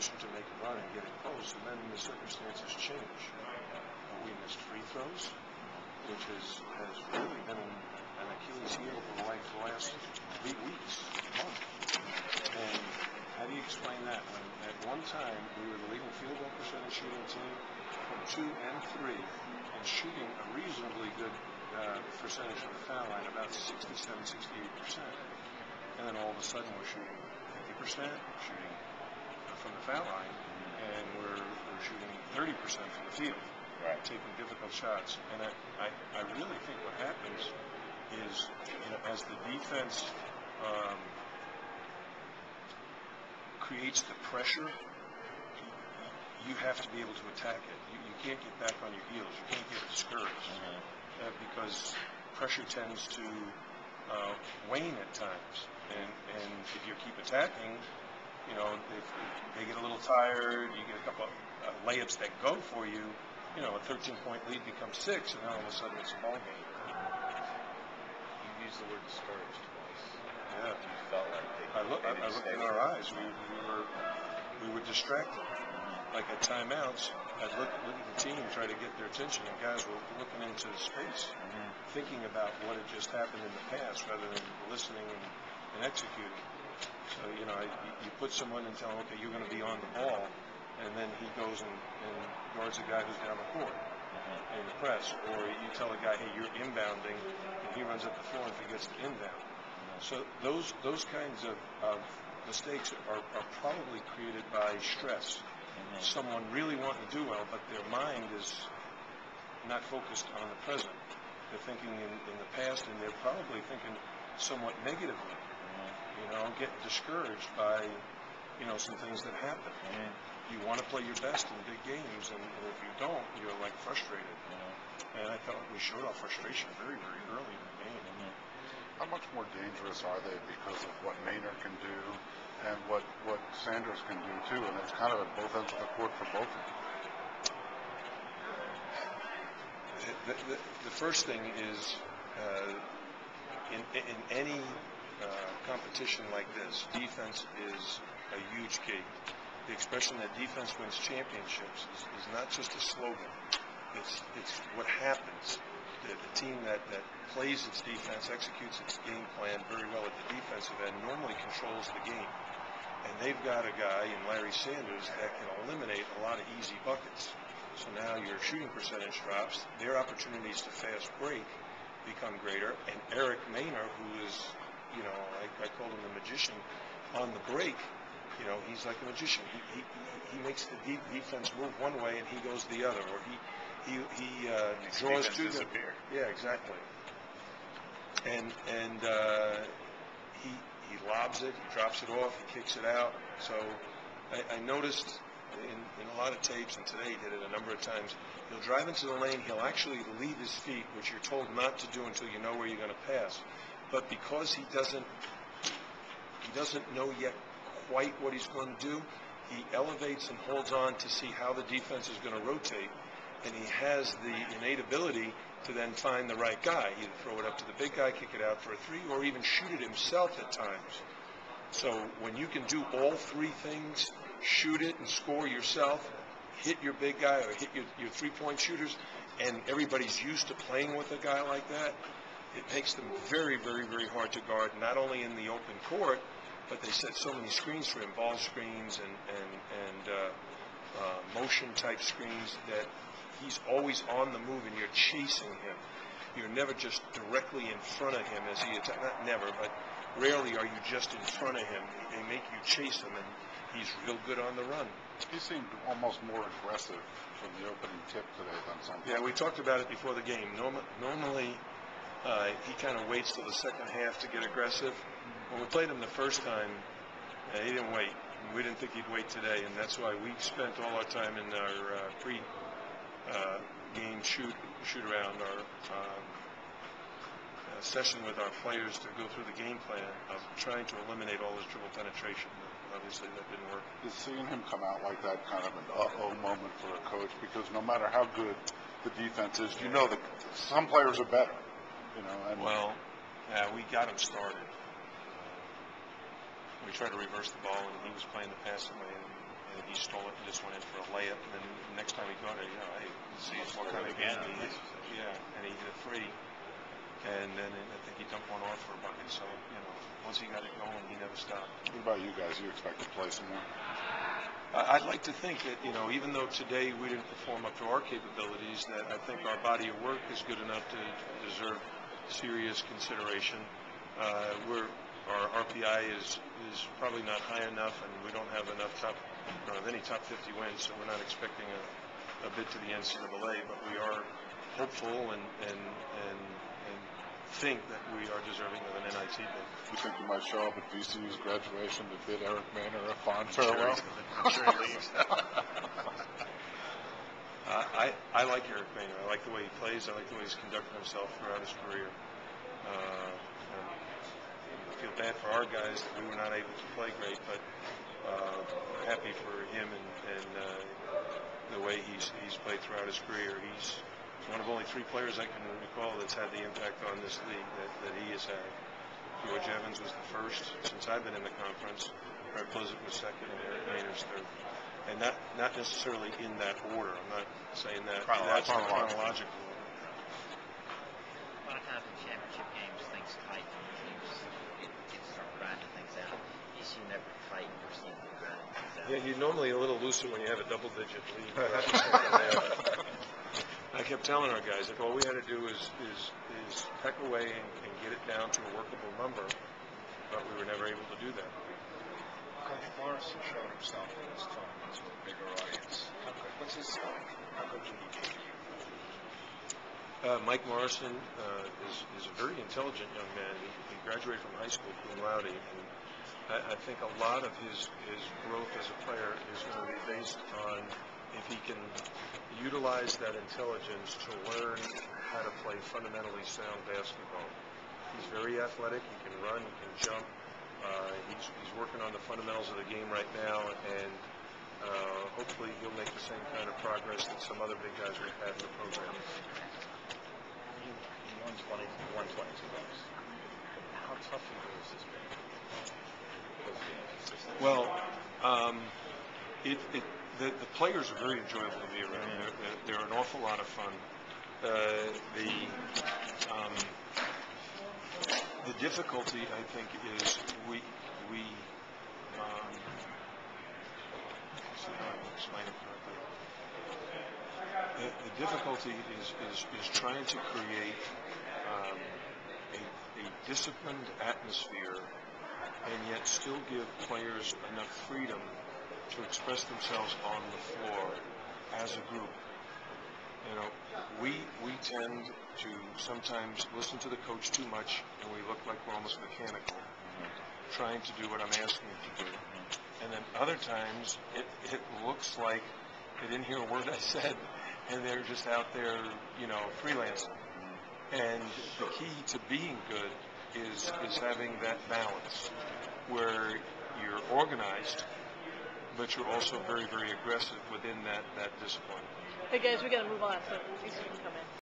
position to make a run and get it close, and then the circumstances change. We missed free throws, which has really been an Achilles heel for the last 8 weeks, month. And how do you explain that? When at one time we were the leading field goal percentage shooting team from 2 and 3, and shooting a reasonably good percentage from the foul line, about 67, 68%. And then all of a sudden we're shooting 50%, shooting from the foul line, and we're shooting 30% from the field. Right. Taking difficult shots. And I really think what happens is, as the defense creates the pressure, you have to be able to attack it. You can't get back on your heels. You can't get discouraged because pressure tends to wane at times. And if you keep attacking, if they get a little tired, you get a couple of layups that go for you, a 13-point lead becomes 6, and then all of a sudden it's a ball game. You used the word discouraged twice. Yeah. You felt like I looked in our eyes. We were distracted. Like at timeouts, I'd look at the team, try to get their attention, and guys were looking into space, thinking about what had just happened in the past rather than listening and executing. So, you put someone and tell them, okay, you're going to be on the ball, and then he goes and guards a guy who's down the court in the press. Or you tell a guy, hey, you're inbounding, and he runs up the floor and forgets to inbound. So those kinds of mistakes are probably created by stress. Someone really wanting to do well, but their mind is not focused on the present. They're thinking in the past, and they're probably thinking somewhat negatively. Getting discouraged by some things that happen. You want to play your best in big games, and if you don't, you're like frustrated. And I thought we showed our frustration very, very early in the game. How much more dangerous are they because of what Maynard can do and what Sanders can do too? And it's kind of at both ends of the court for both of them. The first thing is in any competition like this, defense is a huge key. The expression that defense wins championships is not just a slogan. It's what happens. The team that plays its defense, executes its game plan very well at the defensive end, normally controls the game. And they've got a guy in Larry Sanders that can eliminate a lot of easy buckets. So now your shooting percentage drops. Their opportunities to fast break become greater. And Eric Maynard, who is, I call him the magician on the break, he's like a magician. He makes the defense move one way and he goes the other, or he draws to them. Yeah, exactly. And he lobs it, he drops it off, he kicks it out. So I noticed in a lot of tapes, and today he did it a number of times, he'll drive into the lane, he'll actually leave his feet, which you're told not to do until you know where you're going to pass. But because he doesn't know yet quite what he's going to do, he elevates and holds on to see how the defense is going to rotate, and he has the innate ability to then find the right guy, either throw it up to the big guy, kick it out for a three, or even shoot it himself at times. So when you can do all three things, shoot it and score yourself, hit your big guy or hit your three-point shooters, and everybody's used to playing with a guy like that, it makes them very, very, very hard to guard, not only in the open court, but they set so many screens for him, ball screens and motion-type screens, that he's always on the move and you're chasing him. You're never just directly in front of him as he attacks. Not never, but rarely are you just in front of him. They make you chase him, and he's real good on the run. He seemed almost more aggressive from the opening tip today than something. Yeah, we talked about it before the game. Normally, he kind of waits till the second half to get aggressive. When we played him the first time, he didn't wait. We didn't think he'd wait today, and that's why we spent all our time in our pre-game shoot-around, our session with our players to go through the game plan of trying to eliminate all his dribble penetration. Obviously, that didn't work. Is seeing him come out like that kind of an uh-oh moment for a coach? Because no matter how good the defense is, you know that some players are better. Well, yeah, we got him started. We tried to reverse the ball, and he was playing the passing lane. and he stole it and just went in for a layup. And then the next time he got it, hey, see what kind of game he is. Yeah, and he hit a three. And then I think he dumped one off for a bucket. So, once he got it going, he never stopped. What about you guys? You expect to play some more? I'd like to think that, even though today we didn't perform up to our capabilities, that I think our body of work is good enough to deserve serious consideration. Our RPI is probably not high enough, and we don't have enough any top 50 wins, so we're not expecting a bid to the NCAA, but we are hopeful and think that we are deserving of an NIT bid. You think you might show up at VCU's graduation to bid Eric Maynor a fond farewell? I'm sure he leaves. I like Eric Maynor. I like the way he plays. I like the way he's conducted himself throughout his career. I feel bad for our guys that we were not able to play great, but we're happy for him and the way he's played throughout his career. He's one of only 3 players I can recall that's had the impact on this league that he has had. George Evans was the first since I've been in the conference. Fred Blizzard was second, and Eric Maynor's third. And not necessarily in that order. I'm not saying that that's chronological order. A lot of times in championship games, things tighten. Teams start grinding things out. You see never fight or seem to grind things out. Yeah, you're normally a little looser when you have a double-digit lead. I kept telling our guys that all we had to do is peck away and get it down to a workable number, but we were never able to do that. Coach Morrison showed himself in his tournaments with a bigger audience. What's his story? How good can he be? Mike Morrison is a very intelligent young man. He graduated from high school cum laude, and I think a lot of his growth as a player is going to be based on if he can utilize that intelligence to learn how to play fundamentally sound basketball. He's very athletic. He can run. He can jump. He's working on the fundamentals of the game right now, and hopefully he'll make the same kind of progress that some other big guys we've had in the program. He won 22 games. How tough he was this game? Well, the players are very enjoyable to be around. They're an awful lot of fun. The difficulty, I think, is we see how I can explain it correctly. The difficulty is trying to create a disciplined atmosphere and yet still give players enough freedom to express themselves on the floor as a group. We tend to sometimes listen to the coach too much, and we look like we're almost mechanical, trying to do what I'm asking them to do. And then other times, it looks like they didn't hear a word I said, and they're just out there, freelancing. And the key to being good is having that balance, where you're organized, but you're also very, very aggressive within that discipline. Hey guys, we gotta move on, so these can come in.